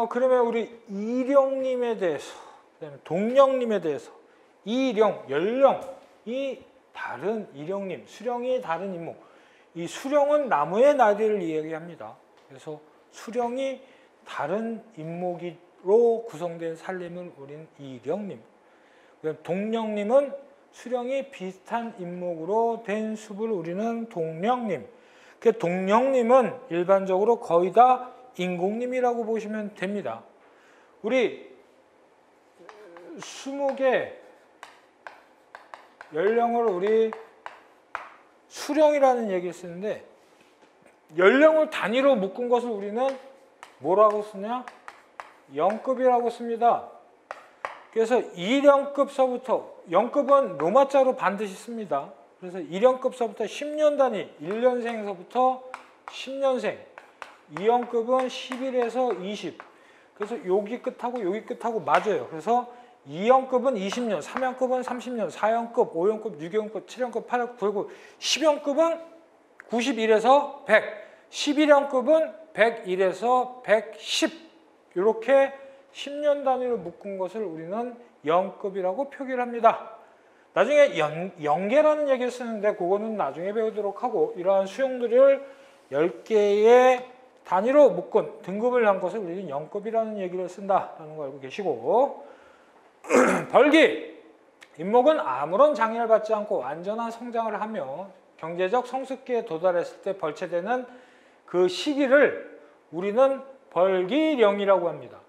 그러면 우리 이령님에 대해서, 그다음에 동령님에 대해서, 이령, 연령이 다른 이령님, 수령이 다른 인목. 이 수령은 나무의 나이를 이야기합니다. 그래서 수령이 다른 인목으로 구성된 살림을 우리는 이령님. 동령님은 수령이 비슷한 인목으로 된 숲을 우리는 동령님. 그 동령님은 일반적으로 거의 다 인공님이라고 보시면 됩니다. 우리 20개 연령을 우리 수령이라는 얘기를 쓰는데, 연령을 단위로 묶은 것을 우리는 뭐라고 쓰냐? 영급이라고 씁니다. 그래서 2령급서부터, 영급은 로마자로 반드시 씁니다. 그래서 1령급서부터 10년 단위, 1년생서부터 10년생, 2형급은 11에서 20. 그래서 여기 끝하고 여기 끝하고 맞아요. 그래서 2형급은 20년, 3형급은 30년, 4형급, 5형급, 6형급, 7형급, 8형급, 9형급, 10형급은 91에서 100, 11형급은 101에서 110. 이렇게 10년 단위로 묶은 것을 우리는 영급이라고 표기를 합니다. 나중에 영계라는 얘기를 쓰는데 그거는 나중에 배우도록 하고, 이러한 수용들을 10개의 단위로 묶은 등급을 한 것을 우리는 영급이라는 얘기를 쓴다라는 거 알고 계시고, 벌기, 인목은 아무런 장애를 받지 않고 완전한 성장을 하며 경제적 성숙기에 도달했을 때 벌채되는 그 시기를 우리는 벌기령이라고 합니다.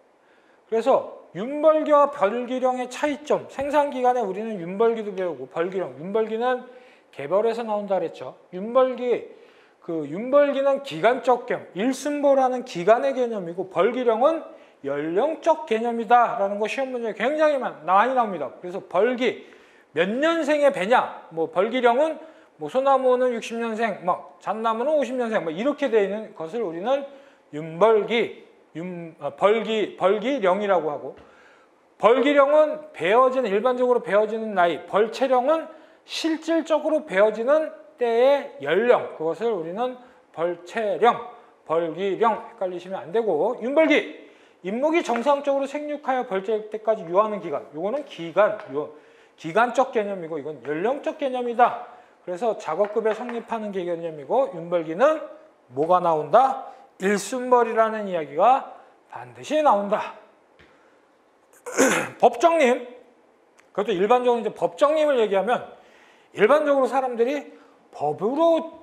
그래서 윤벌기와 벌기령의 차이점, 생산기간에 우리는 윤벌기도 배우고 벌기령, 윤벌기는 개벌에서 나온다 그랬죠. 윤벌기는 기간적 개념, 일순보라는 기간의 개념이고, 벌기령은 연령적 개념이다라는 거 시험 문제에 굉장히 많이 나옵니다. 그래서 벌기, 몇 년생의 배냐, 뭐 벌기령은 뭐 소나무는 60년생, 뭐 잣나무는 50년생, 뭐 이렇게 되어 있는 것을 우리는 윤벌기, 벌기령이라고 하고, 벌기령은 일반적으로 배어지는 나이, 벌채령은 실질적으로 배어지는 때의 연령, 그것을 우리는 벌채령, 벌기령 헷갈리시면 안 되고, 윤벌기, 인목이 정상적으로 생육하여 벌채일 때까지 유하는 기간, 이거는 기간적 개념이고, 이건 연령적 개념이다. 그래서 작업급에 성립하는 개념이고, 윤벌기는 뭐가 나온다? 일순벌이라는 이야기가 반드시 나온다. 법정님, 그것도 일반적으로 이제 법정님을 얘기하면, 일반적으로 사람들이 법으로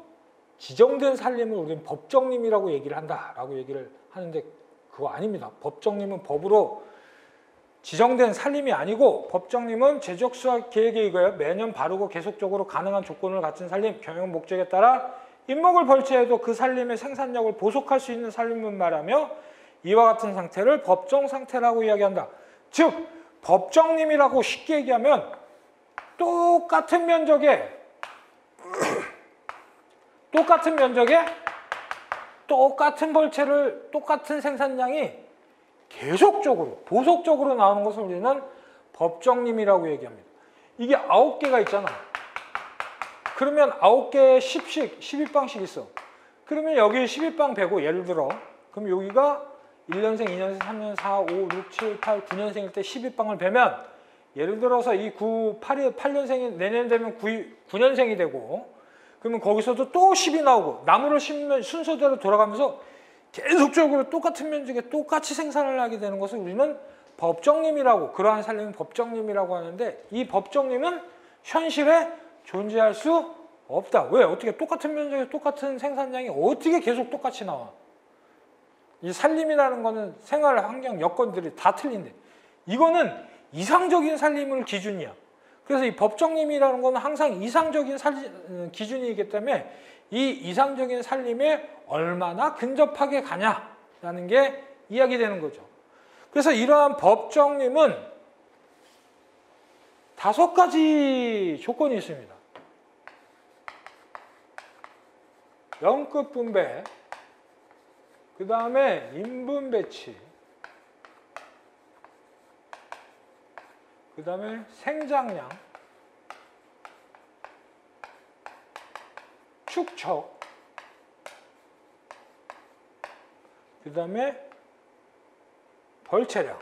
지정된 살림을 우리는 법정님이라고 얘기를 한다라고 얘기를 하는데, 그거 아닙니다. 법정님은 법으로 지정된 살림이 아니고, 법정님은 제적수학 계획에 의거해 매년 바르고 계속적으로 가능한 조건을 갖춘 살림, 경영 목적에 따라 인목을 벌채해도 그 살림의 생산력을 보속할 수 있는 살림을 말하며, 이와 같은 상태를 법정 상태라고 이야기한다. 즉, 법정님이라고 쉽게 얘기하면 똑같은 면적에 똑같은 벌채를, 똑같은 생산량이 계속적으로, 보속적으로 나오는 것을 우리는 법정님이라고 얘기합니다. 이게 9개가 있잖아. 그러면 9개에 10씩, 12방씩 있어. 그러면 여기 12방 배고, 예를 들어, 그럼 여기가 1년생, 2년생, 3년생, 4, 5, 6, 7, 8, 9년생일 때 12방을 배면, 예를 들어서 이 8년생이 내년 되면 9년생이 되고, 그러면 거기서도 또 10이 나오고, 나무를 심는 순서대로 돌아가면서 계속적으로 똑같은 면적에 똑같이 생산을 하게 되는 것을 우리는 법정님이라고, 그러한 살림은 법정님이라고 하는데, 이 법정님은 현실에 존재할 수 없다. 왜? 어떻게 똑같은 면적에 똑같은 생산량이 어떻게 계속 똑같이 나와? 이 살림이라는 거는 생활 환경 여건들이 다 틀린데, 이거는 이상적인 살림을 기준이야. 그래서 이 법정님이라는 거는 항상 이상적인 기준이기 때문에 이 이상적인 살림에 얼마나 근접하게 가냐라는 게 이야기되는 거죠. 그래서 이러한 법정님은 5가지 조건이 있습니다. 영급 분배, 그 다음에 인분 배치, 그 다음에 생장량, 축척, 그 다음에 벌채량.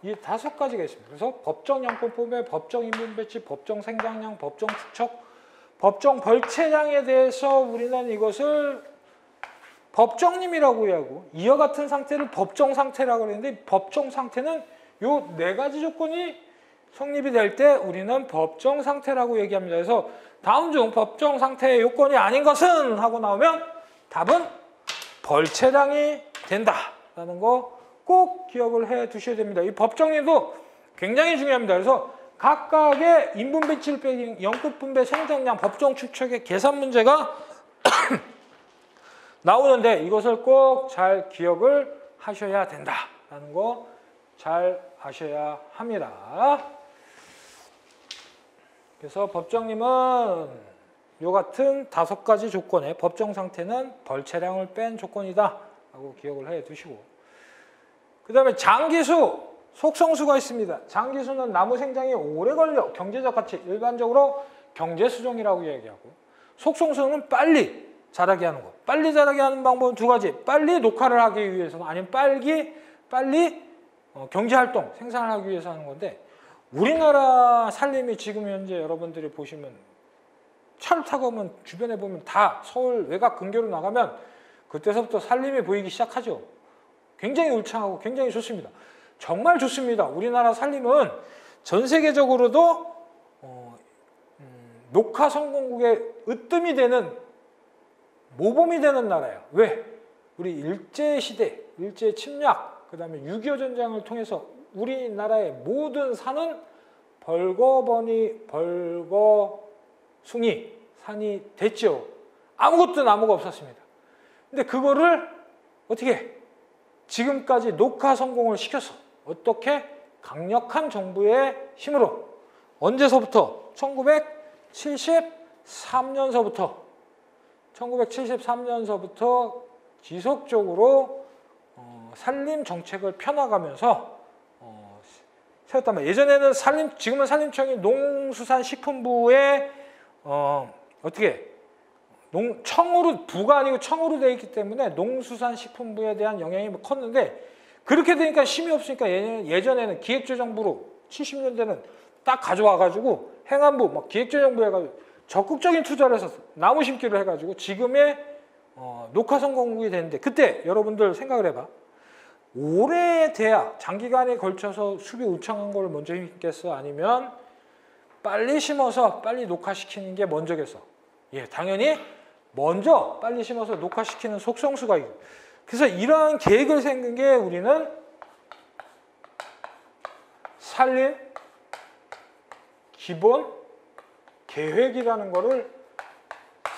이 5가지가 있습니다. 그래서 법정 양분법에 법정 인분 배치, 법정 생장량, 법정 축척, 법정 벌채량에 대해서 우리는 이것을 법정림이라고 하고 이와 같은 상태를 법정 상태라고 하는데 법정 상태는 요 4가지 조건이 성립이 될 때 우리는 법정 상태라고 얘기합니다. 그래서 다음 중 법정 상태의 요건이 아닌 것은 하고 나오면 답은 벌채량이 된다라는 거 꼭 기억을 해 두셔야 됩니다. 이 법정림도 굉장히 중요합니다. 그래서 각각의 인분 배치를 빼기 연급 분배 생장량 법정 추측의 계산 문제가 나오는데 이것을 꼭 잘 기억을 하셔야 된다라는 거 잘 아셔야 합니다. 그래서 법정림은 요 같은 5가지 조건의 법정 상태는 벌채량을 뺀 조건이다 라고 기억을 해 두시고, 그 다음에 장기수, 속성수가 있습니다. 장기수는 나무 생장이 오래 걸려 경제적 가치, 일반적으로 경제수종이라고 얘기하고, 속성수는 빨리 자라게 하는 것. 빨리 자라게 하는 방법은 2가지. 빨리 녹화를 하기 위해서는, 아니면 빨리 경제활동, 생산을 하기 위해서 하는 건데, 우리나라 산림이 지금 현재 여러분들이 보시면 차를 타고 오면 주변에 보면 다 서울 외곽 근교로 나가면 그때서부터 산림이 보이기 시작하죠. 굉장히 울창하고 굉장히 좋습니다. 정말 좋습니다. 우리나라 산림은 전 세계적으로도 녹화 성공국의 으뜸이 되는, 모범이 되는 나라예요. 왜? 우리 일제시대, 일제 침략, 그 다음에 6.25 전쟁을 통해서 우리나라의 모든 산은 벌거벗이 벌거숭이 산이 됐죠. 아무것도 나무가 없었습니다. 근데 그거를 어떻게 지금까지 녹화 성공을 시켜서 어떻게 강력한 정부의 힘으로 언제서부터? 1973년서부터 지속적으로 산림 정책을 펴나가면서 세웠단 말이에요. 예전에는 지금은 산림청이 농수산식품부에 어떻게 청으로, 부가 아니고 청으로 되어 있기 때문에 농수산식품부에 대한 영향이 컸는데, 그렇게 되니까 힘이 없으니까 예전에는 기획재정부로 70년대는 딱 가져와가지고 행안부, 막 기획재정부 해가지고 적극적인 투자를 해서 나무 심기를 해가지고 지금의 녹화 성공국이 되는데, 그때 여러분들 생각을 해봐. 오래 돼야, 장기간에 걸쳐서 숲이 울창한 걸 먼저 심겠어? 아니면 빨리 심어서 빨리 녹화시키는 게 먼저겠어? 예, 당연히 먼저 빨리 심어서 녹화시키는 속성수가 있고, 그래서 이러한 계획을 세운 게 우리는 산림 기본 계획이라는 거를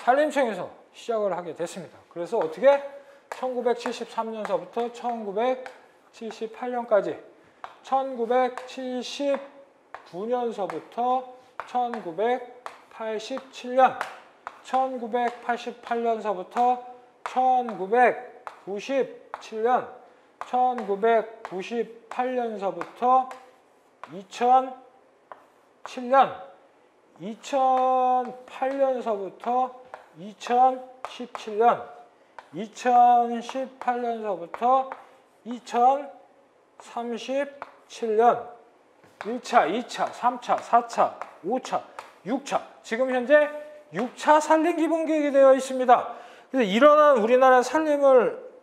산림청에서 시작을 하게 됐습니다. 그래서 어떻게 1973년서부터 1978년까지 1979년서부터 1987년 1988년서부터 1997년 1998년서부터 2007년 2008년서부터 2017년 2018년서부터 2037년 1차, 2차, 3차, 4차, 5차, 6차, 지금 현재 6차 산림 기본계획이 되어 있습니다. 그래서 일어난 우리나라 산림을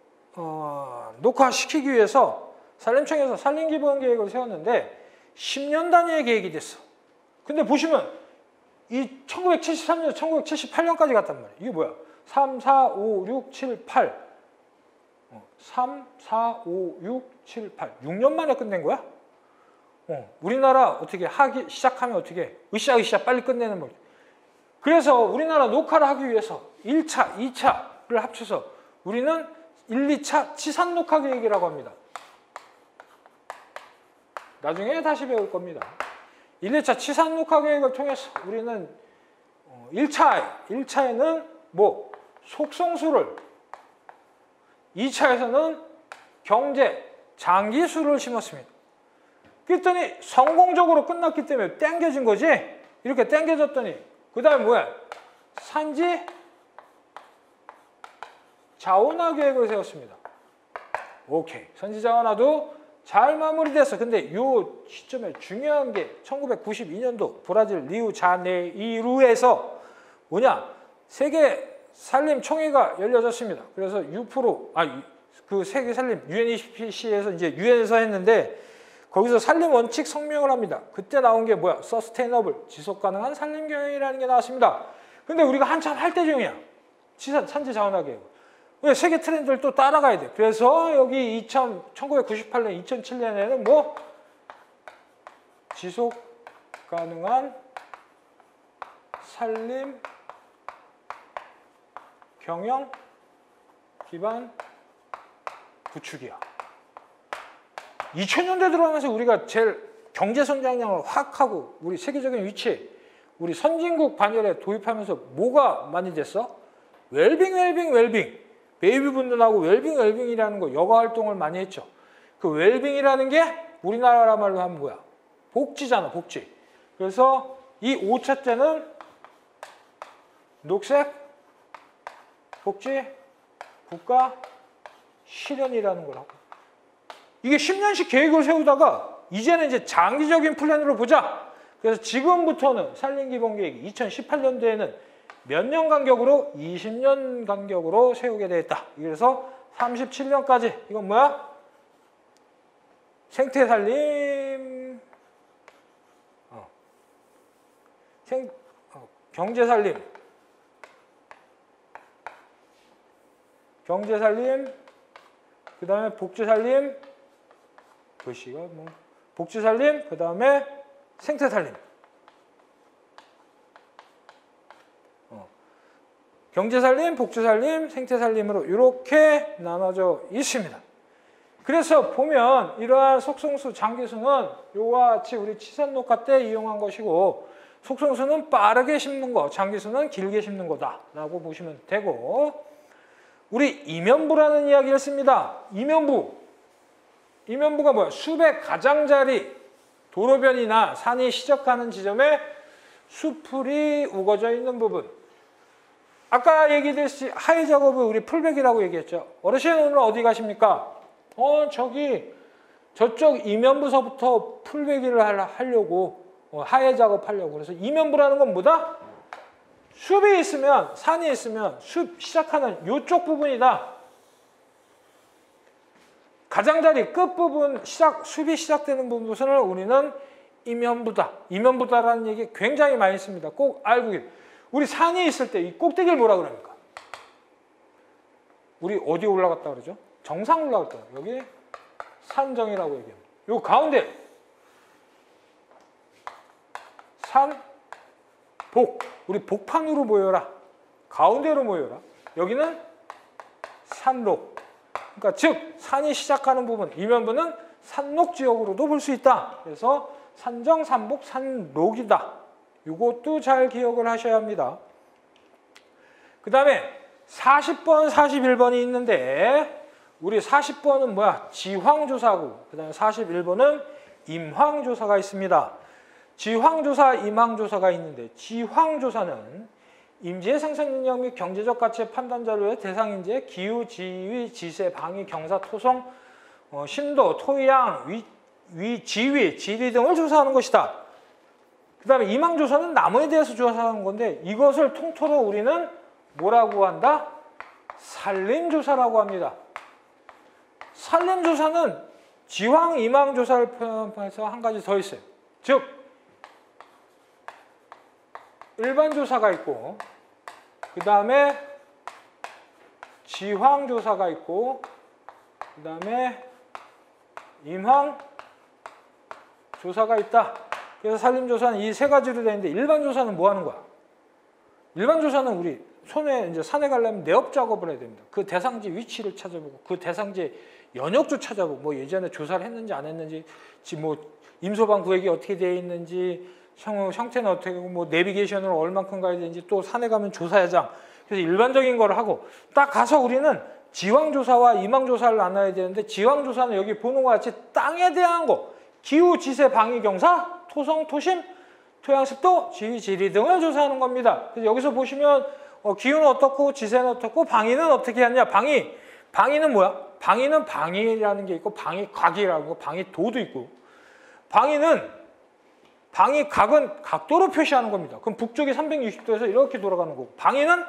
녹화시키기 위해서 산림청에서 산림 기본계획을 세웠는데 10년 단위의 계획이 됐어. 근데 보시면 이 1973년, 1978년까지 갔단 말이에요. 이게 뭐야? 3, 4, 5, 6, 7, 8 3, 4, 5, 6, 7, 8 6년 만에 끝낸 거야? 우리나라 어떻게 하기 시작하면 어떻게 으쌰으쌰 빨리 끝내는 거지. 그래서 우리나라 녹화를 하기 위해서 1차, 2차를 합쳐서 우리는 1, 2차 치산 녹화 계획이라고 합니다. 나중에 다시 배울 겁니다. 1, 2차 치산 녹화 계획을 통해서 우리는 1차에는 뭐 속성수를, 2차에서는 경제, 장기수를 심었습니다. 그랬더니 성공적으로 끝났기 때문에 땡겨진 거지. 이렇게 땡겨졌더니 그 다음에 뭐야? 산지 자원화 계획을 세웠습니다. 오케이. 선지자원화도 잘 마무리됐어. 근데 이 시점에 중요한 게 1992년도 브라질 리우자네이루에서 뭐냐? 세계 산림 총회가 열려졌습니다. 그래서 그 세계 산림 UNEPC에서 이제 유엔에서 했는데 거기서 산림 원칙 성명을 합니다. 그때 나온 게 뭐야? 서스테이너블, 지속 가능한 산림 경영이라는 게 나왔습니다. 근데 우리가 한참 할 때 중이야. 산지 자원화 계획. 왜 세계 트렌드를 또 따라가야 돼. 그래서 여기 1998년, 2007년에는 뭐 지속 가능한 산림 경영 기반 구축이야. 2000년대 들어가면서 우리가 제일 경제 성장량을 확 하고 우리 세계적인 위치에 우리 선진국 반열에 도입하면서 뭐가 많이 됐어? 웰빙. 베이비 분들하고 웰빙이라는 거 여가 활동을 많이 했죠. 그 웰빙이라는 게 우리나라 말로 하면 뭐야? 복지잖아, 복지. 그래서 이 5차째는 녹색 복지 국가 실현이라는 거라고. 이게 10년씩 계획을 세우다가 이제는 이제 장기적인 플랜으로 보자. 그래서 지금부터는 산림기본계획이 2018년도에는 몇 년 간격으로? 20년 간격으로 세우게 되었다. 그래서 37년까지 이건 뭐야? 생태산림, 경제산림, 그 다음에 복지산림, 글씨가 뭐 복지산림, 그 다음에 생태산림. 경제산림, 복지산림, 생태산림으로 이렇게 나눠져 있습니다. 그래서 보면 이러한 속성수, 장기수는 요와 같이 우리 치산녹화 때 이용한 것이고 속성수는 빠르게 심는 거, 장기수는 길게 심는 거다라고 보시면 되고 우리 이면부라는 이야기를 씁니다. 이면부가 뭐야? 수백 가장자리 도로변이나 산이 시작하는 지점에 수풀이 우거져 있는 부분. 아까 얘기했듯이 하해 작업을 우리 풀백이라고 얘기했죠. 어르신 오늘 어디 가십니까? 저쪽 이면부서부터 풀베기를 하려고 하해 작업하려고. 그래서 이면부라는 건 뭐다? 숲이 있으면, 산이 있으면 숲 시작하는 이쪽 부분이다. 가장자리 끝부분 숲이 시작되는 부분을 우리는 이면부다. 이면부다라는 얘기 굉장히 많이 씁니다. 꼭 알고 계세요. 우리 산이 있을 때 이 꼭대기를 뭐라 그럽니까? 우리 어디 올라갔다 그러죠? 정상 올라갔다. 여기 산정이라고 얘기합니다. 요 가운데 산, 복. 우리 복판으로 모여라. 가운데로 모여라. 여기는 산록. 그러니까 즉 산이 시작하는 부분, 이면부는 산록 지역으로도 볼 수 있다. 그래서 산정, 산복, 산록이다. 이것도 잘 기억을 하셔야 합니다. 그 다음에 40번, 41번이 있는데 우리 40번은 뭐야? 지황조사고 그 다음에 41번은 임황조사가 있습니다. 지황조사, 임황조사가 있는데 지황조사는 임지의 생산 능력 및 경제적 가치의 판단 자료의 대상인지의 기후, 지위, 지세, 방위, 경사, 토성, 신도, 토양, 지위, 지리 등을 조사하는 것이다. 그 다음에 임황조사는 나무에 대해서 조사하는 건데 이것을 통틀어 우리는 뭐라고 한다? 산림조사라고 합니다. 산림조사는 지황, 임황조사를 포함해서 한 가지 더 있어요. 즉 일반조사가 있고 그 다음에 지황조사가 있고 그 다음에 임황조사가 있다. 그래서 산림조사는 이 세 가지로 되는데 일반조사는 뭐 하는 거야? 일반조사는 우리 이제 산에 가려면 내업 작업을 해야 됩니다. 그 대상지 위치를 찾아보고 그 대상지 연역도 찾아보고 뭐 예전에 조사를 했는지 안 했는지 뭐 임소방 구획이 어떻게 되어 있는지 형태는 어떻게 되고 뭐 내비게이션으로 얼만큼 가야 되는지 또 산에 가면 조사야장. 그래서 일반적인 걸 하고 딱 가서 우리는 지황조사와 임황조사를 나눠야 되는데 지황조사는 여기 보는 것 같이 땅에 대한 거 기후, 지세, 방위, 경사, 토성, 토심, 토양, 습도, 지위, 지리 등을 조사하는 겁니다. 그래서 여기서 보시면 기후는 어떻고 지세는 어떻고 방위는 어떻게 하냐. 방위는 뭐야? 방위는 방위라는 게 있고 방위각이라는 거, 방위도도 있고. 방위각은 각도로 표시하는 겁니다. 그럼 북쪽이 360도에서 이렇게 돌아가는 거고, 방위는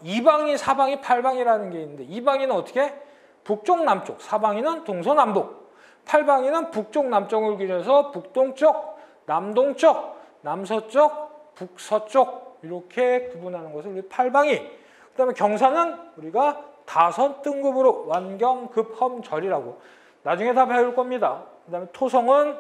이방위, 사방위, 팔방위라는 게 있는데, 이방위는 어떻게? 북쪽, 남쪽, 사방위는 동서남북, 팔방위는 북쪽, 남쪽을 기준해서 북동쪽, 남동쪽, 남서쪽, 북서쪽 이렇게 구분하는 것을 우리 팔방위. 그 다음에 경사는 우리가 5등급으로 완경급험절이라고 나중에 다 배울 겁니다. 그 다음에 토성은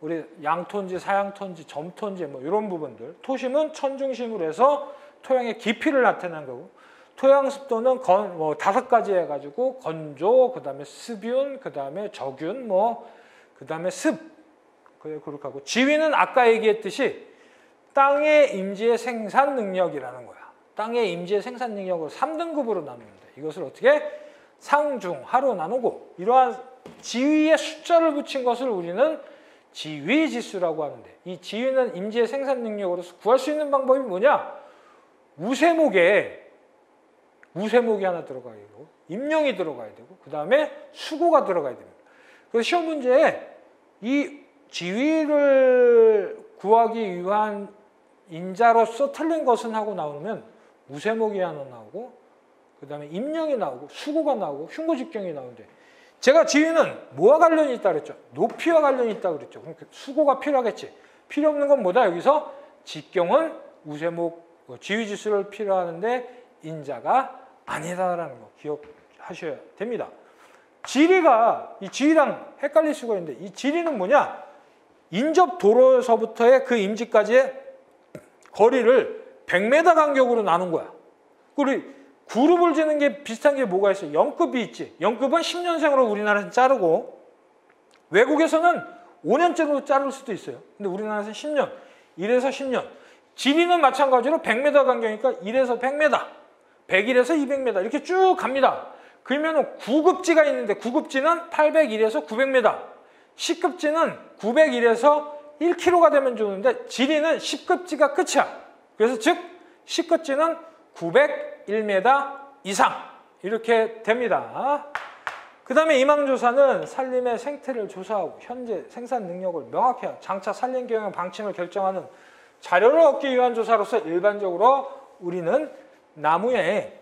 우리 양토인지 사양토인지 점토인지 뭐 이런 부분들. 토심은 천중심으로 해서 토양의 깊이를 나타내는 거고, 토양 습도는 5가지 해가지고 건조, 그 다음에 습윤, 그 다음에 적윤, 그 다음에 습. 그렇게 하고, 지위는 아까 얘기했듯이 땅의 임지의 생산 능력이라는 거야. 땅의 임지의 생산 능력을 3등급으로 나누는데, 이것을 어떻게? 상중하로 나누고, 이러한 지위에 숫자를 붙인 것을 우리는 지위지수라고 하는데, 이 지위는 임지의 생산 능력으로서 구할 수 있는 방법이 뭐냐? 우세목에 하나 들어가야 되고, 임용이 들어가야 되고, 그 다음에 수고가 들어가야 됩니다. 그래서 시험 문제에 이 지위를 구하기 위한 인자로서 틀린 것은 하고 나오면 우세목이 하나 나오고, 그 다음에 임령이 나오고, 수고가 나오고, 흉고직경이 나오는데, 제가 지위는 뭐와 관련이 있다 그랬죠? 높이와 관련이 있다 그랬죠. 그럼 수고가 필요하겠지. 필요 없는 건 뭐다? 여기서 직경은 우세목, 지위지수를 필요하는데 인자가 아니다라는 거 기억하셔야 됩니다. 지리가, 이 지리랑 헷갈릴 수가 있는데, 이 지리는 뭐냐? 인접 도로에서부터의 그 임지까지의 거리를 100m 간격으로 나눈 거야. 우리 그룹을 지는 게 비슷한 게 뭐가 있어요? 영급이 있지. 영급은 10년생으로 우리나라에서는 자르고, 외국에서는 5년째로 자를 수도 있어요. 근데 우리나라에서는 10년, 1에서 10년. 지리는 마찬가지로 100m 간격이니까 1에서 100m, 101에서 200m 이렇게 쭉 갑니다. 그러면 9급지가 있는데, 9급지는 801에서 900m, 10급지는 901에서 1km가 되면 좋은데, 지리는 10급지가 끝이야. 그래서 즉 10급지는 901m 이상 이렇게 됩니다. 그 다음에 임항조사는 산림의 생태를 조사하고 현재 생산 능력을 명확히 하고 장차 산림 경영 방침을 결정하는 자료를 얻기 위한 조사로서 일반적으로 우리는 나무의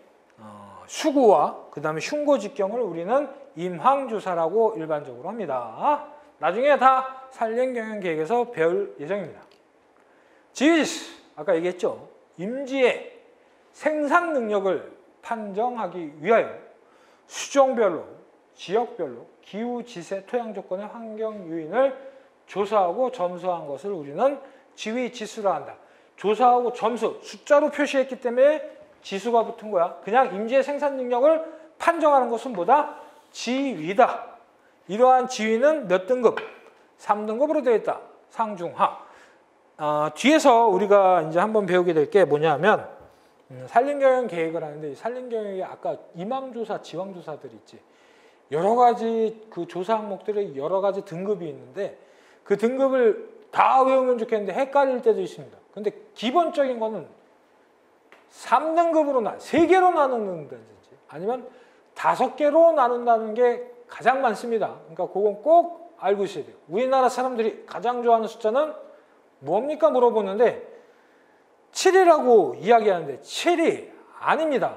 수구와 그 다음에 흉고직경을 우리는 임항조사라고 일반적으로 합니다. 나중에 다 산림경영계획에서 배울 예정입니다. 지위지수, 아까 얘기했죠. 임지의 생산 능력을 판정하기 위하여 수종별로, 지역별로 기후, 지세, 토양 조건의 환경 요인을 조사하고 점수한 것을 우리는 지위지수라 한다. 조사하고 점수, 숫자로 표시했기 때문에 지수가 붙은 거야. 그냥 임지의 생산 능력을 판정하는 것은 뭐다? 지위다. 이러한 지위는 몇 등급? 3등급으로 되어 있다. 상중하. 뒤에서 우리가 이제 한번 배우게 될 게 뭐냐면, 산림경영 계획을 하는데, 산림경영이 아까 임항조사, 지왕조사들이 있지. 여러 가지 그 조사 항목들의 여러 가지 등급이 있는데, 그 등급을 다 외우면 좋겠는데 헷갈릴 때도 있습니다. 근데 기본적인 거는 3등급으로 3개로 나눈다든지 아니면 5개로 나눈다는 게 가장 많습니다. 그러니까 그건 꼭 알고 있어야 돼요. 우리나라 사람들이 가장 좋아하는 숫자는 뭡니까 물어보는데 7이라고 이야기하는데 7이 아닙니다.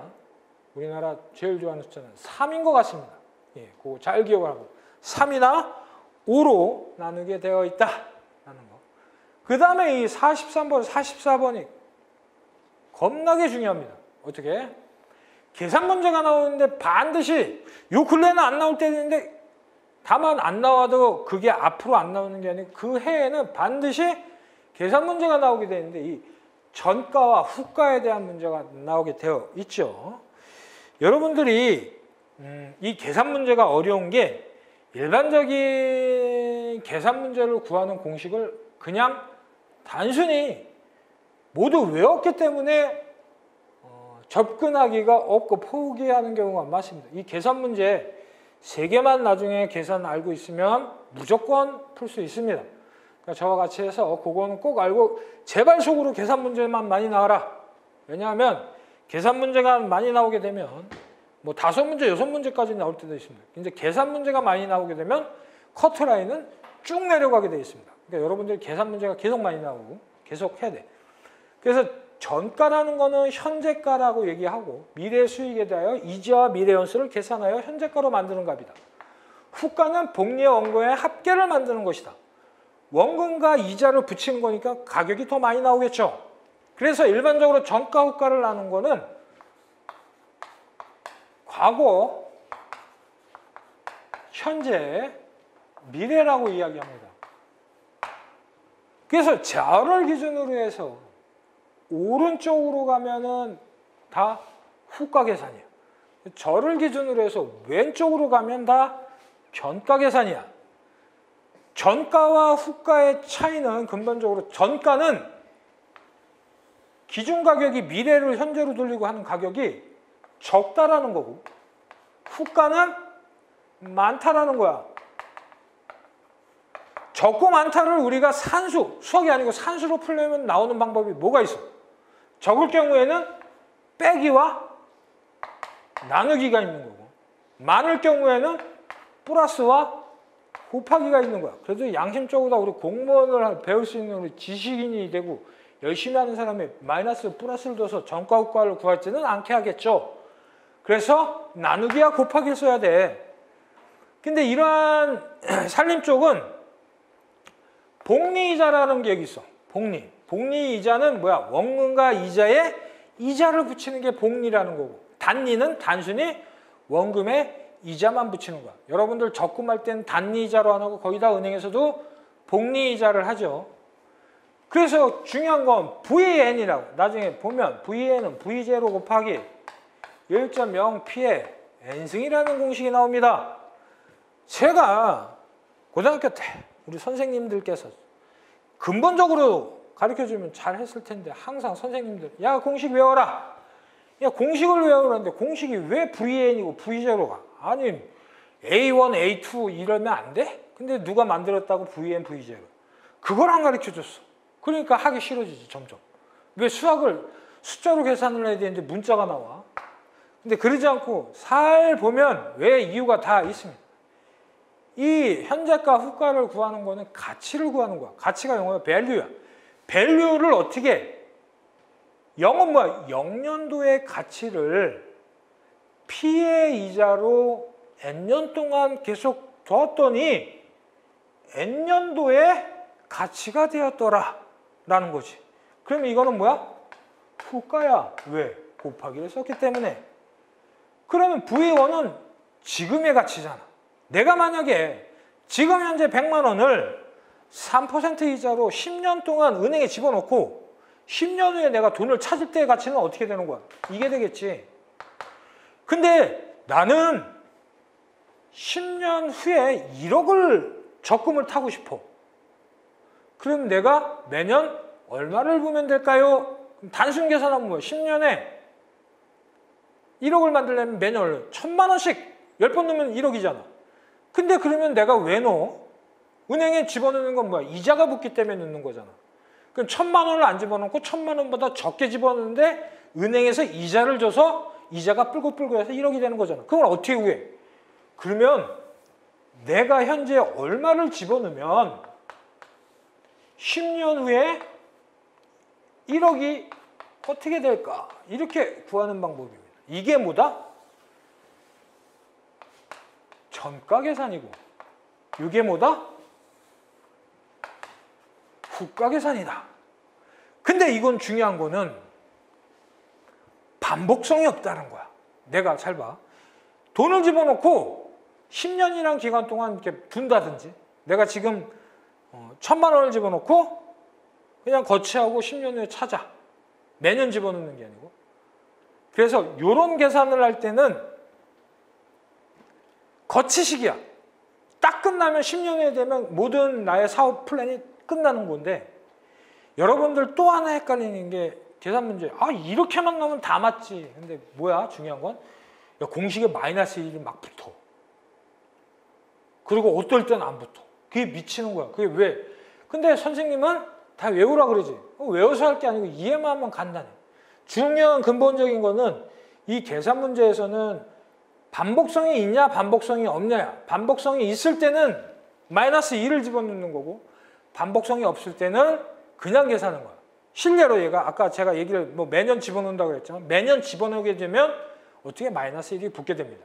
우리나라 제일 좋아하는 숫자는 3인 것 같습니다. 예, 그거 잘 기억을 하고 3이나 5로 나누게 되어 있다라는 거. 그 다음에 이 43번, 44번이 겁나게 중요합니다. 어떻게? 계산 문제가 나오는데 반드시 요 근래는 안 나올 때도 있는데 다만 안 나와도 그게 앞으로 안 나오는 게 아니고 그 해에는 반드시 계산 문제가 나오게 되는데 이 전가와 후가에 대한 문제가 나오게 되어 있죠. 여러분들이 이 계산 문제가 어려운 게 일반적인 계산 문제를 구하는 공식을 그냥 단순히 모두 외웠기 때문에 접근하기가 없고 포기하는 경우가 많습니다. 이 계산 문제 3개만 나중에 계산 알고 있으면 무조건 풀 수 있습니다. 그러니까 저와 같이 해서 그거는 꼭 알고 제발 속으로 계산 문제만 많이 나와라. 왜냐하면 계산 문제가 많이 나오게 되면 뭐 5문제, 6문제까지 나올 때도 있습니다. 이제 계산 문제가 많이 나오게 되면 커트라인은 쭉 내려가게 되어 있습니다. 그러니까 여러분들 계산 문제가 계속 많이 나오고 계속 해야 돼. 그래서 전가라는 거는 현재가라고 얘기하고 미래 수익에 대하여 이자와 미래 연수를 계산하여 현재가로 만드는 값이다. 후가는 복리와 원금의 합계를 만드는 것이다. 원금과 이자를 붙이는 거니까 가격이 더 많이 나오겠죠. 그래서 일반적으로 전가 후가를 나눈 거는 과거, 현재, 미래라고 이야기합니다. 그래서 절을 기준으로 해서 오른쪽으로 가면은 다 후가 계산이야. 절을 기준으로 해서 왼쪽으로 가면 다 전가 계산이야. 전가와 후가의 차이는 근본적으로 전가는 기준 가격이 미래를 현재로 돌리고 하는 가격이 적다라는 거고 후가는 많다라는 거야. 적고 많다를 우리가 산수, 수학이 아니고 산수로 풀려면 나오는 방법이 뭐가 있어? 적을 경우에는 빼기와 나누기가 있는 거고 많을 경우에는 플러스와 곱하기가 있는 거야. 그래도 양심적으로 우리 공무원을 배울 수 있는 우리 지식인이 되고 열심히 하는 사람이 마이너스 플러스를 둬서 전가 후가를 구하지는 않게 하겠죠. 그래서 나누기와 곱하기를 써야 돼. 근데 이러한 살림 쪽은 복리이자라는 게 여기 있어. 복리. 복리이자는 뭐야? 원금과 이자에 이자를 붙이는 게 복리라는 거고 단리는 단순히 원금에 이자만 붙이는 거야. 여러분들 적금할 때는 단리이자로 안 하고 거기다 은행에서도 복리이자를 하죠. 그래서 중요한 건 VN이라고. 나중에 보면 VN은 V0 곱하기 1.0P의 N승이라는 공식이 나옵니다. 제가 고등학교 때 우리 선생님들께서 근본적으로 가르쳐주면 잘 했을 텐데 항상 선생님들 야 공식 외워라. 야 공식을 외우라는데 공식이 왜 VN이고 V0가 아니 A1, A2 이러면 안 돼? 근데 누가 만들었다고 VN, V0 그걸 안 가르쳐줬어. 그러니까 하기 싫어지지 점점. 왜 수학을 숫자로 계산을 해야 되는데 문자가 나와. 근데 그러지 않고 살 보면 왜 이유가 다 있습니다. 이 현재가 후가를 구하는 거는 가치를 구하는 거야. 가치가 영어야 밸류야. 밸류를 어떻게 영은 뭐야? 0년도의 가치를 P의 이자로 N년 동안 계속 뒀더니 N년도의 가치가 되었더라 라는 거지. 그럼 이거는 뭐야? 후가야. 왜? 곱하기를 썼기 때문에. 그러면 V1은 지금의 가치잖아. 내가 만약에 지금 현재 100만 원을 3% 이자로 10년 동안 은행에 집어넣고 10년 후에 내가 돈을 찾을 때의 가치는 어떻게 되는 거야? 이게 되겠지. 근데 나는 10년 후에 1억을 적금을 타고 싶어. 그럼 내가 매년 얼마를 부면 될까요? 단순 계산하면 뭐야? 10년에 1억을 만들려면 매년 1,000만 원씩 10번 넣으면 1억이잖아. 근데 그러면 내가 왜 넣어? 은행에 집어넣는 건 뭐야? 이자가 붙기 때문에 넣는 거잖아. 그럼 1,000만 원을 안 집어넣고 1,000만 원보다 적게 집어넣는데 은행에서 이자를 줘서 이자가 뿔고 해서 1억이 되는 거잖아. 그걸 어떻게 구해? 그러면 내가 현재 얼마를 집어넣으면 10년 후에 1억이 어떻게 될까? 이렇게 구하는 방법입니다. 이게 뭐다? 전가 계산이고 이게 뭐다? 후가 계산이다. 근데 이건 중요한 거는 반복성이 없다는 거야. 내가 잘 봐. 돈을 집어넣고 10년이란 기간 동안 이렇게 둔다든지 내가 지금 1,000만 원을 집어넣고 그냥 거치하고 10년 후에 찾아. 매년 집어넣는 게 아니고. 그래서 이런 계산을 할 때는 거치식이야. 딱 끝나면 10년 후에 되면 모든 나의 사업 플랜이 끝나는 건데 여러분들 또 하나 헷갈리는 게 계산 문제. 아 이렇게만 넣으면 다 맞지. 근데 뭐야 중요한 건 야, 공식에 마이너스 1이 막 붙어. 그리고 어떨 때는 안 붙어. 그게 미치는 거야. 그게 왜? 근데 선생님은 다 외우라 그러지. 외워서 할 게 아니고 이해만 하면 간단해. 중요한 근본적인 거는 이 계산 문제에서는 반복성이 있냐 반복성이 없냐. 반복성이 있을 때는 마이너스 2를 집어넣는 거고 반복성이 없을 때는 그냥 계산하는 거야. 실례로 얘가 아까 제가 얘기를 뭐 매년 집어넣는다고 그랬잖아. 매년 집어넣게 되면 어떻게 마이너스 1이 붙게 됩니다.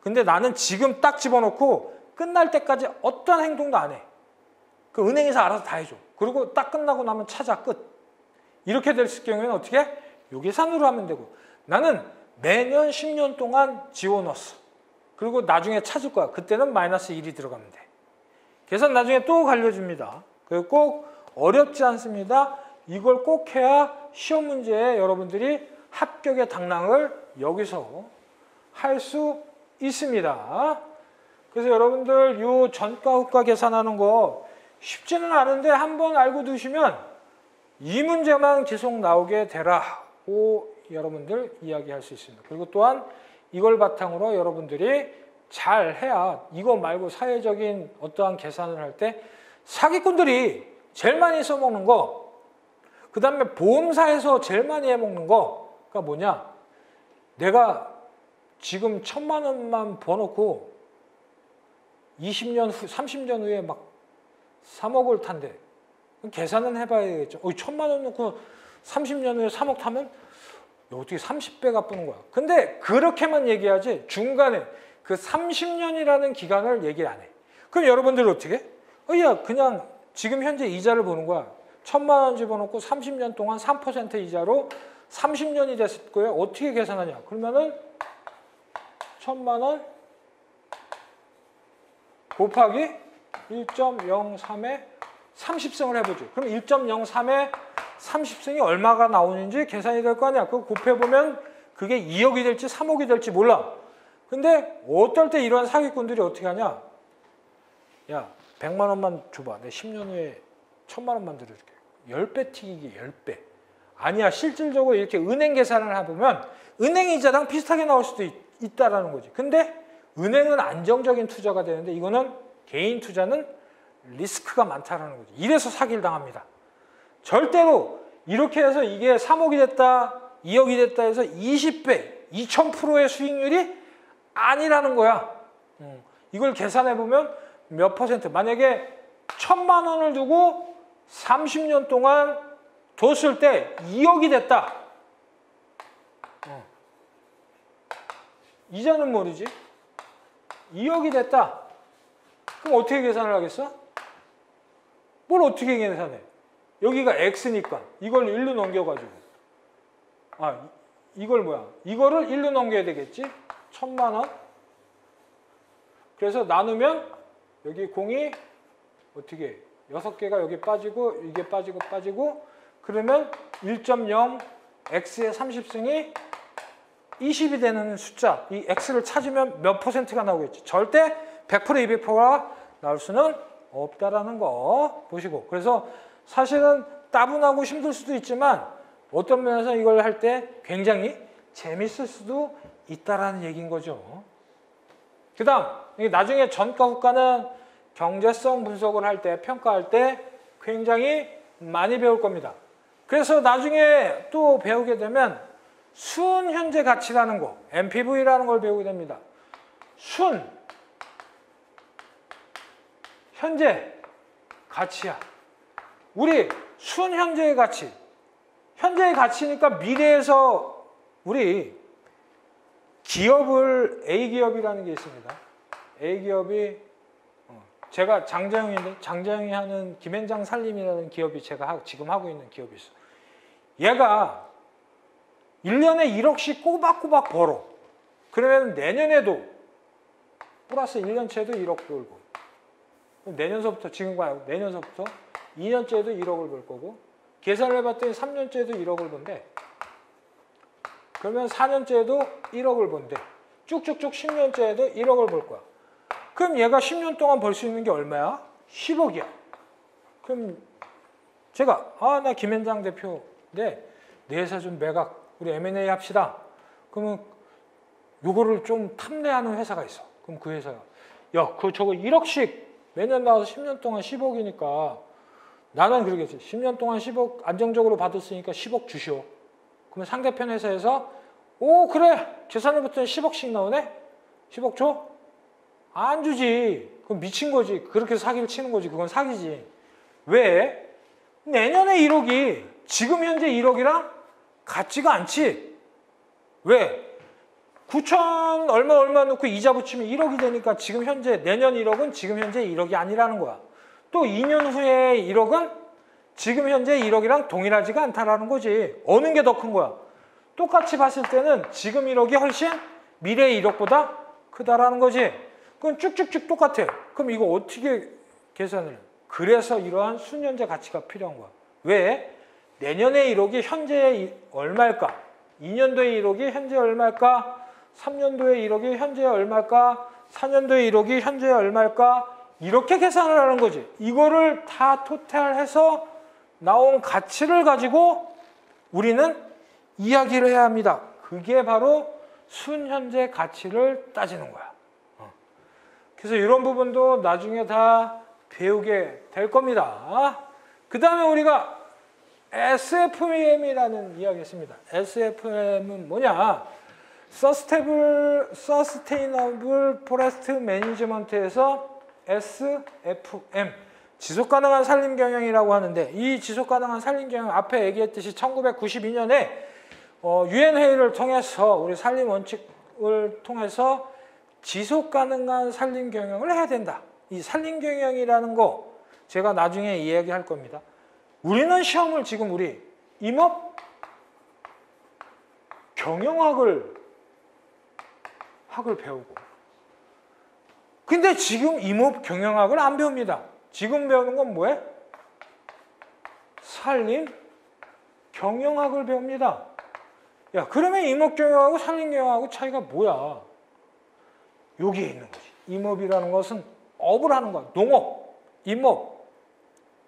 근데 나는 지금 딱 집어넣고 끝날 때까지 어떤 행동도 안 해. 그 은행에서 알아서 다 해줘. 그리고 딱 끝나고 나면 찾아 끝. 이렇게 됐을 경우에는 어떻게? 요 계산으로 하면 되고 나는 매년 10년 동안 지워넣었어. 그리고 나중에 찾을 거야. 그때는 마이너스 1이 들어가면 돼. 계산 나중에 또 알려줍니다. 그리고 꼭 어렵지 않습니다. 이걸 꼭 해야 시험 문제에 여러분들이 합격의 당락을 여기서 할 수 있습니다. 그래서 여러분들 요 전가 후가 계산하는 거 쉽지는 않은데 한번 알고 두시면 이 문제만 계속 나오게 되라고 여러분들 이야기할 수 있습니다. 그리고 또한 이걸 바탕으로 여러분들이 잘 해야 이거 말고 사회적인 어떠한 계산을 할 때 사기꾼들이 제일 많이 써먹는 거, 그 다음에 보험사에서 제일 많이 해먹는 거가 뭐냐? 내가 지금 1,000만 원만 버놓고 20년 후, 30년 후에 막 3억을 탄대. 계산은 해봐야겠죠. 1,000만 원 놓고 30년 후에 3억 타면 어떻게 30배가 뿌는 거야. 근데 그렇게만 얘기하지 중간에 그 30년이라는 기간을 얘기 안 해. 그럼 여러분들 어떻게 해? 야 그냥 지금 현재 이자를 보는 거야. 1,000만 원 집어넣고 30년 동안 3% 이자로 30년이 됐을 거예요. 어떻게 계산하냐? 그러면은 1,000만 원 곱하기 1.03에 30승을 해보죠. 그럼 1.03에 30승이 얼마가 나오는지 계산이 될 거 아니야. 그거 곱해보면 그게 2억이 될지 3억이 될지 몰라. 근데 어떨 때 이런 사기꾼들이 어떻게 하냐? 야 100만 원만 줘봐. 내 10년 후에 1,000만 원만 들어줄게. 10배 튀기기 10배. 아니야. 실질적으로 이렇게 은행 계산을 해보면 은행 이자랑 비슷하게 나올 수도 있다라는 거지. 근데 은행은 안정적인 투자가 되는데 이거는 개인 투자는 리스크가 많다라는 거지. 이래서 사기를 당합니다. 절대로 이렇게 해서 이게 3억이 됐다, 2억이 됐다 해서 20배, 2000%의 수익률이 아니라는 거야. 이걸 계산해보면 몇 퍼센트, 만약에 1,000만 원을 두고 30년 동안 뒀을 때 2억이 됐다. 이자는 모르지. 2억이 됐다. 그럼 어떻게 계산을 하겠어? 뭘 어떻게 계산해? 여기가 X니까 이걸 1로 넘겨가지고 이걸 뭐야? 이거를 1로 넘겨야 되겠지? 1,000만 원. 그래서 나누면 여기 공이 어떻게 6개가 여기 빠지고 이게 빠지고 그러면 1.0 X의 30승이 20이 되는 숫자, 이 X를 찾으면 몇 퍼센트가 나오겠지? 절대 100% 200%가 나올 수는 없다라는 거 보시고, 그래서 사실은 따분하고 힘들 수도 있지만 어떤 면에서 이걸 할 때 굉장히 재밌을 수도 있다라는 얘기인 거죠. 그 다음 나중에 전가 후가는 경제성 분석을 할 때, 평가할 때 굉장히 많이 배울 겁니다. 그래서 나중에 또 배우게 되면 순 현재 가치라는 거, NPV라는 걸 배우게 됩니다. 순 현재 가치야. 우리 순 현재의 가치. 현재의 가치니까 미래에서 우리 기업을 A기업이라는 게 있습니다. A기업이 제가 장자영인데 장자영이 하는 김앤장 살림이라는 기업이 제가 지금 하고 있는 기업이 있어. 얘가 1년에 1억씩 꼬박꼬박 벌어. 그러면 내년에도 플러스 1년째도 1억 벌고 내년서부터 지금 봐요. 내년서부터 2년째도 1억을 벌 거고 계산을 해봤더니 3년째도 1억을 번대. 그러면 4년째도 1억을 번대. 쭉쭉쭉 10년째에도 1억을 벌 거야. 그럼 얘가 10년 동안 벌 수 있는 게 얼마야? 10억이야. 그럼 제가 나 김앤장 대표인데 내 회사 좀 매각 우리 M&A 합시다. 그러면 요거를 좀 탐내하는 회사가 있어. 그럼 그 회사가 저거 1억씩 매년 나와서 10년 동안 10억이니까 나는 그러겠지. 10년 동안 10억 안정적으로 받았으니까 10억 주시오. 그러면 상대편 회사에서 그래 계산해봤더니 10억씩 나오네. 10억 줘? 안 주지. 그건 미친 거지. 그렇게 사기를 치는 거지. 그건 사기지. 왜? 내년에 1억이 지금 현재 1억이랑 같지가 않지. 왜? 9천 얼마 넣고 이자 붙이면 1억이 되니까 지금 현재 내년 1억은 지금 현재 1억이 아니라는 거야. 또 2년 후에 1억은 지금 현재 1억이랑 동일하지가 않다라는 거지. 어느 게 더 큰 거야? 똑같이 봤을 때는 지금 1억이 훨씬 미래의 1억보다 크다라는 거지. 그건 쭉쭉쭉 똑같아. 그럼 이거 어떻게 계산을 해? 그래서 이러한 순현재 가치가 필요한 거야. 왜? 내년에 1억이 현재 얼마일까? 2년도에 1억이 현재 얼마일까? 3년도에 1억이 현재 얼마일까? 4년도에 1억이 현재 얼마일까? 이렇게 계산을 하는 거지. 이거를 다 토탈해서 나온 가치를 가지고 우리는 이야기를 해야 합니다. 그게 바로 순현재 가치를 따지는 거야. 그래서 이런 부분도 나중에 다 배우게 될 겁니다. 그 다음에 우리가 SFM이라는 이야기 했습니다. SFM은 뭐냐? Sustainable Forest Management에서 SFM, 지속가능한 산림경영이라고 하는데, 이 지속가능한 산림경영 앞에 얘기했듯이 1992년에 UN 회의를 통해서 우리 산림 원칙을 통해서 지속가능한 산림경영을 해야 된다. 이 산림경영이라는 거 제가 나중에 이야기할 겁니다. 우리는 시험을 지금 우리 임업 경영학을 배우고, 근데 지금 임업 경영학을 안 배웁니다. 지금 배우는 건 뭐예요? 산림 경영학을 배웁니다. 야, 그러면 임업 경영하고 산림 경영하고 차이가 뭐야? 여기에 있는 거지. 임업이라는 것은 업을 하는 거야. 농업, 임업,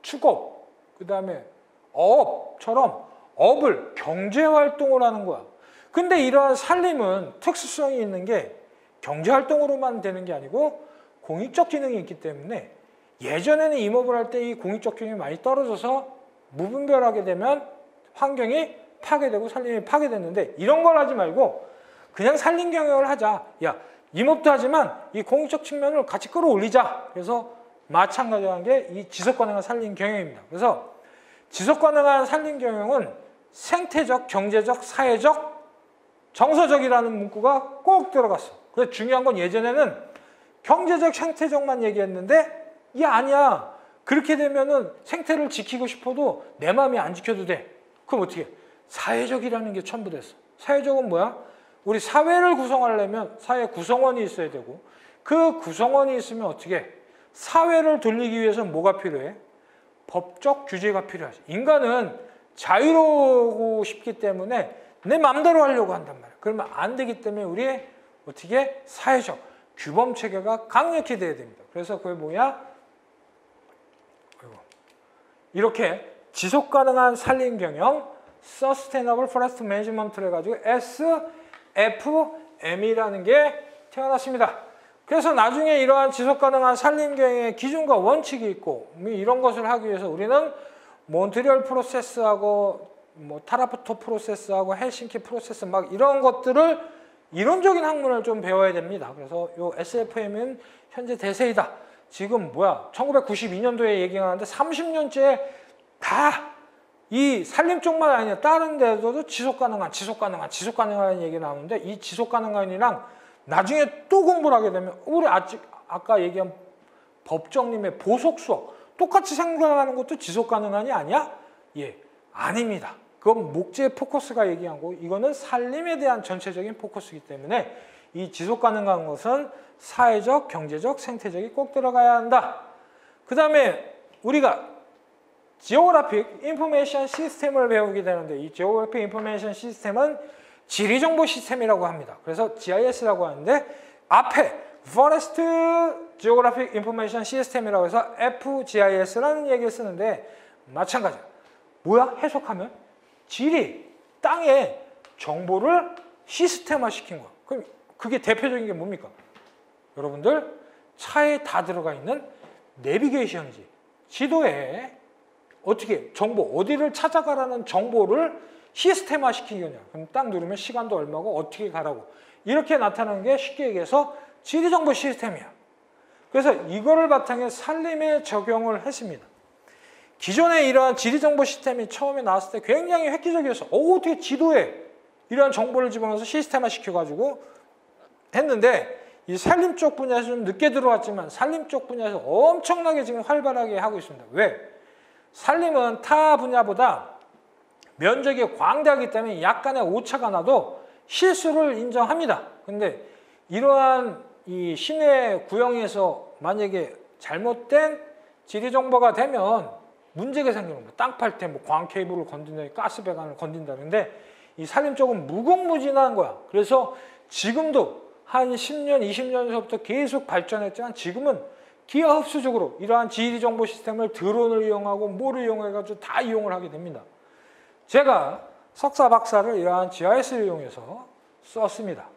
축업, 그 다음에 어업처럼 업을, 경제활동을 하는 거야. 근데 이러한 산림은 특수성이 있는 게 경제활동으로만 되는 게 아니고 공익적 기능이 있기 때문에, 예전에는 임업을 할 때 이 공익적 기능이 많이 떨어져서 무분별하게 되면 환경이 파괴되고 산림이 파괴됐는데, 이런 걸 하지 말고 그냥 산림 경영을 하자. 야, 임업도 하지만 이 공익적 측면을 같이 끌어올리자. 그래서 마찬가지한 게 이 지속가능한 산림 경영입니다. 그래서 지속가능한 산림 경영은 생태적, 경제적, 사회적, 정서적이라는 문구가 꼭 들어갔어. 그래서 중요한 건 예전에는 경제적, 생태적만 얘기했는데, 이게 아니야. 그렇게 되면은 생태를 지키고 싶어도 내 마음이 안 지켜도 돼. 그럼 어떻게? 사회적이라는 게 첨부됐어. 사회적은 뭐야? 우리 사회를 구성하려면 사회 구성원이 있어야 되고, 그 구성원이 있으면 어떻게? 사회를 돌리기 위해서는 뭐가 필요해? 법적 규제가 필요하지. 인간은 자유로우고 싶기 때문에 내 마음대로 하려고 한단 말이야. 그러면 안 되기 때문에 우리 어떻게? 사회적 규범 체계가 강력히 돼야 됩니다. 그래서 그게 뭐야? 이렇게 지속가능한 산림 경영, Sustainable Forest Management를 해가지고 SFM이라는 게 태어났습니다. 그래서 나중에 이러한 지속가능한 산림 경영의 기준과 원칙이 있고, 이런 것을 하기 위해서 우리는 몬트리올 프로세스하고 타라프토 프로세스하고 헬싱키 프로세스 막 이런 것들을 이론적인 학문을 좀 배워야 됩니다. 그래서 이 SFM은 현재 대세이다. 지금 뭐야? 1992년도에 얘기하는데 30년째 다 이 산림 쪽만 아니라 다른 데서도 지속가능한 얘기 나오는데, 이 지속가능한이랑 나중에 또 공부를 하게 되면 우리 아까 얘기한 법정님의 보석 수업 똑같이 생각하는 것도 지속가능한이 아니야? 예, 아닙니다. 그건 목재 포커스가 얘기한 거고, 이거는 산림에 대한 전체적인 포커스이기 때문에 이 지속가능한 것은 사회적, 경제적, 생태적이 꼭 들어가야 한다. 그 다음에 우리가 지오그래픽 인포메이션 시스템을 배우게 되는데, 이 지오그래픽 인포메이션 시스템은 지리정보 시스템이라고 합니다. 그래서 GIS라고 하는데, 앞에 Forest Geographic Information System이라고 해서 FGIS라는 얘기를 쓰는데, 마찬가지야. 뭐야? 해석하면 지리, 땅의 정보를 시스템화 시킨 거야. 그럼 그게 대표적인 게 뭡니까? 여러분들 차에 다 들어가 있는 내비게이션이지. 지도에 어떻게 정보, 어디를 찾아가라는 정보를 시스템화 시킨 거냐. 그럼 딱 누르면 시간도 얼마고 어떻게 가라고. 이렇게 나타나는 게 쉽게 얘기해서 지리정보 시스템이야. 그래서 이거를 바탕에 산림에 적용을 했습니다. 기존에 이러한 지리정보 시스템이 처음에 나왔을 때 굉장히 획기적이었어. 어떻게 지도에 이러한 정보를 집어넣어서 시스템화 시켜가지고 했는데 이 산림 쪽 분야에서 좀 늦게 들어왔지만 산림 쪽 분야에서 엄청나게 지금 활발하게 하고 있습니다. 왜? 산림은 타 분야보다 면적이 광대하기 때문에 약간의 오차가 나도 실수를 인정합니다. 근데 이러한 이 시내 구역에서 만약에 잘못된 지리 정보가 되면 문제가 생기는 거예요. 땅 팔 때 뭐 광 케이블을 건든다, 가스 배관을 건든다는데 이 산림 쪽은 무궁무진한 거야. 그래서 지금도 한 10년, 20년서부터 계속 발전했지만 지금은 기하 흡수적으로 이러한 지리 정보 시스템을 드론을 이용하고 뭐를 이용해가지고 다 이용을 하게 됩니다. 제가 석사, 박사를 이러한 GIS를 이용해서 썼습니다.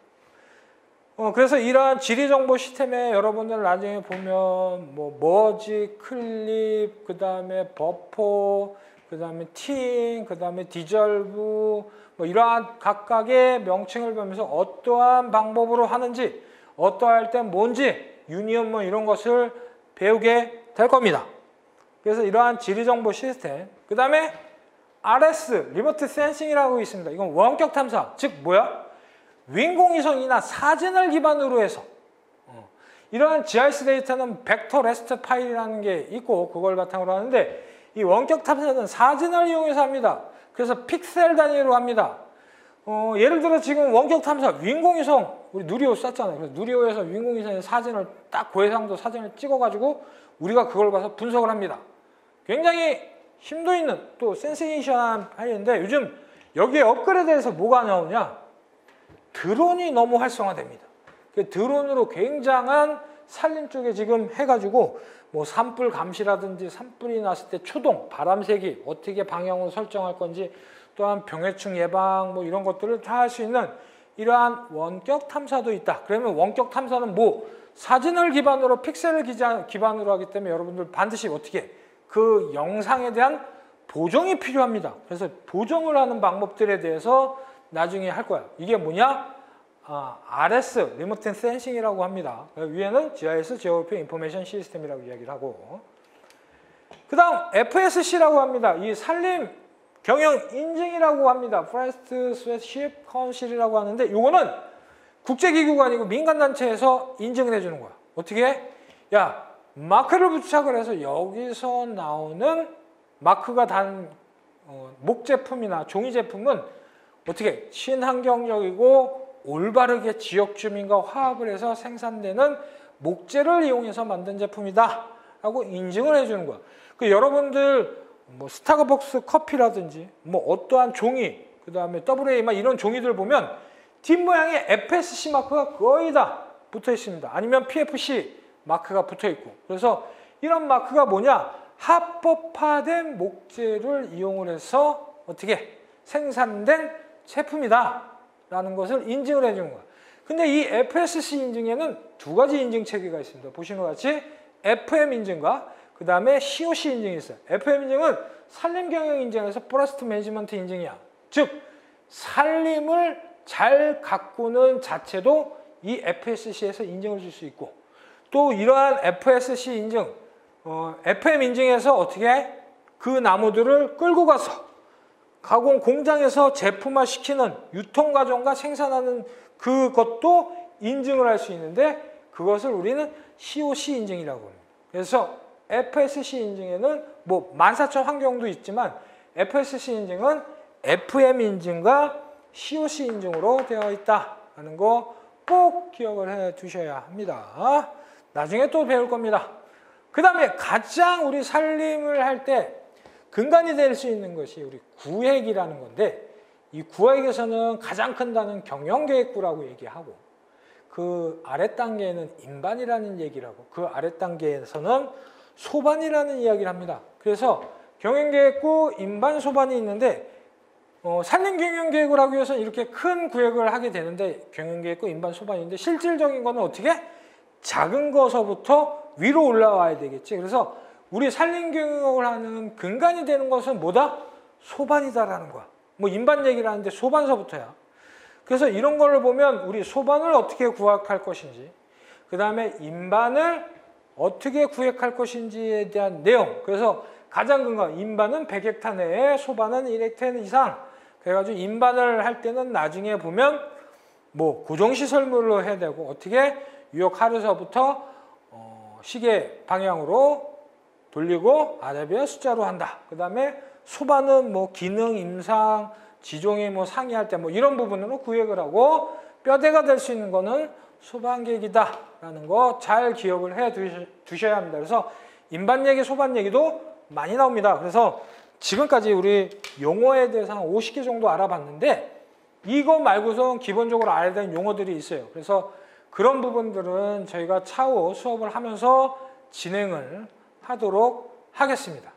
그래서 이러한 지리 정보 시스템에 여러분들 나중에 보면 뭐 머지, 클립, 그 다음에 버퍼, 그 다음에 팅, 그 다음에 디졸브 뭐 이러한 각각의 명칭을 보면서 어떠한 방법으로 하는지, 어떠할 땐 뭔지, 유니언 뭐 이런 것을 배우게 될 겁니다. 그래서 이러한 지리 정보 시스템, 그 다음에 RS, 리모트 센싱이라고 있습니다. 이건 원격 탐사, 즉 뭐야? 윙공위성이나 사진을 기반으로 해서 이러한 GIS 데이터는 벡터 레스트 파일이라는 게 있고 그걸 바탕으로 하는데 이 원격 탐사는 사진을 이용해서 합니다. 그래서 픽셀 단위로 합니다. 예를 들어 지금 원격 탐사 윙공위성 우리 누리호 썼잖아요. 그래서 누리호에서 윙공위성의 사진을 딱 고해상도 사진을 찍어가지고 우리가 그걸 봐서 분석을 합니다. 굉장히 힘도 있는 또 센세이션한 파일인데 요즘 여기에 업그레이드해서 뭐가 나오냐? 드론이 너무 활성화됩니다. 그 드론으로 굉장한 산림 쪽에 지금 해가지고 뭐 산불 감시라든지 산불이 났을 때 초동, 바람세기 어떻게 방향으로 설정할 건지 또한 병해충 예방 뭐 이런 것들을 다 할 수 있는 이러한 원격 탐사도 있다. 그러면 원격 탐사는 뭐 사진을 기반으로 픽셀을 기반으로 하기 때문에 여러분들 반드시 어떻게 그 영상에 대한 보정이 필요합니다. 그래서 보정을 하는 방법들에 대해서 나중에 할 거야. 이게 뭐냐? RS, 리모트 센싱이라고 합니다. 위에는 GIS, Geographic Information System이라고 이야기를 하고 그 다음 FSC라고 합니다. 이 산림 경영 인증이라고 합니다. Forest Stewardship Council이라고 하는데 이거는 국제기구가 아니고 민간단체에서 인증을 해주는 거야. 어떻게? 야, 마크를 부착을 해서 여기서 나오는 마크가 단 목제품이나 종이 제품은 어떻게 친환경적이고 올바르게 지역 주민과 화합을 해서 생산되는 목재를 이용해서 만든 제품이다 라고 인증을 해주는 거야. 그 여러분들 뭐 스타벅스 커피라든지 뭐 어떠한 종이 그 다음에 AA 막 이런 종이들 보면 뒷모양에 FSC 마크가 거의 다 붙어 있습니다. 아니면 PFC 마크가 붙어 있고 그래서 이런 마크가 뭐냐? 합법화된 목재를 이용을 해서 어떻게 생산된 제품이다 라는 것을 인증을 해주는 거야. 근데 이 FSC 인증에는 두 가지 인증 체계가 있습니다. 보시는 것 같이 FM 인증과 그 다음에 COC 인증이 있어요. FM 인증은 산림경영 인증에서 포레스트 매니지먼트 인증이야. 즉 산림을 잘 가꾸는 자체도 이 FSC에서 인증을 줄 수 있고 또 이러한 FSC 인증, FM 인증에서 어떻게 그 나무들을 끌고 가서 가공 공장에서 제품화시키는 유통 과정과 생산하는 그것도 인증을 할 수 있는데 그것을 우리는 COC 인증이라고 합니다. 그래서 FSC 인증에는 뭐 14,000 환경도 있지만 FSC 인증은 FM 인증과 COC 인증으로 되어 있다는 거 꼭 기억을 해 두셔야 합니다. 나중에 또 배울 겁니다. 그 다음에 가장 우리 산림을 할 때 근간이 될 수 있는 것이 우리 구획이라는 건데 이 구획에서는 가장 큰 단어는 경영계획부라고 얘기하고 그 아래 단계에는 인반이라는 얘기를 하고 그 아래 단계에서는 소반이라는 이야기를 합니다. 그래서 경영계획부, 인반, 소반이 있는데 산림경영계획을 하기 위해서는 이렇게 큰 구획을 하게 되는데 경영계획부, 인반, 소반인데 실질적인 거는 어떻게? 작은 거서부터 위로 올라와야 되겠지. 그래서 우리 산림경영을 하는 근간이 되는 것은 뭐다? 소반이다라는 거야. 뭐 인반 얘기를 하는데 소반서부터야. 그래서 이런 거를 보면 우리 소반을 어떻게 구획할 것인지 그 다음에 인반을 어떻게 구획할 것인지에 대한 내용. 그래서 가장 근거한 인반은 100헥타 내에 소반은 1헥타 이상. 그래가지고 인반을 할 때는 나중에 보면 뭐 고정시설물로 해야 되고 어떻게 유역하루서부터 시계 방향으로 돌리고 아래비의 숫자로 한다. 그 다음에 소반은 뭐 기능, 임상, 지종이 뭐 상의할 때 뭐 이런 부분으로 구획을 하고 뼈대가 될 수 있는 거는 소반계기다라는 거 잘 기억을 해 두셔야 합니다. 그래서 인반 얘기, 소반 얘기도 많이 나옵니다. 그래서 지금까지 우리 용어에 대해서 한 50개 정도 알아봤는데 이거 말고선 기본적으로 알아야 되는 용어들이 있어요. 그래서 그런 부분들은 저희가 차후 수업을 하면서 진행을 하도록 하겠습니다.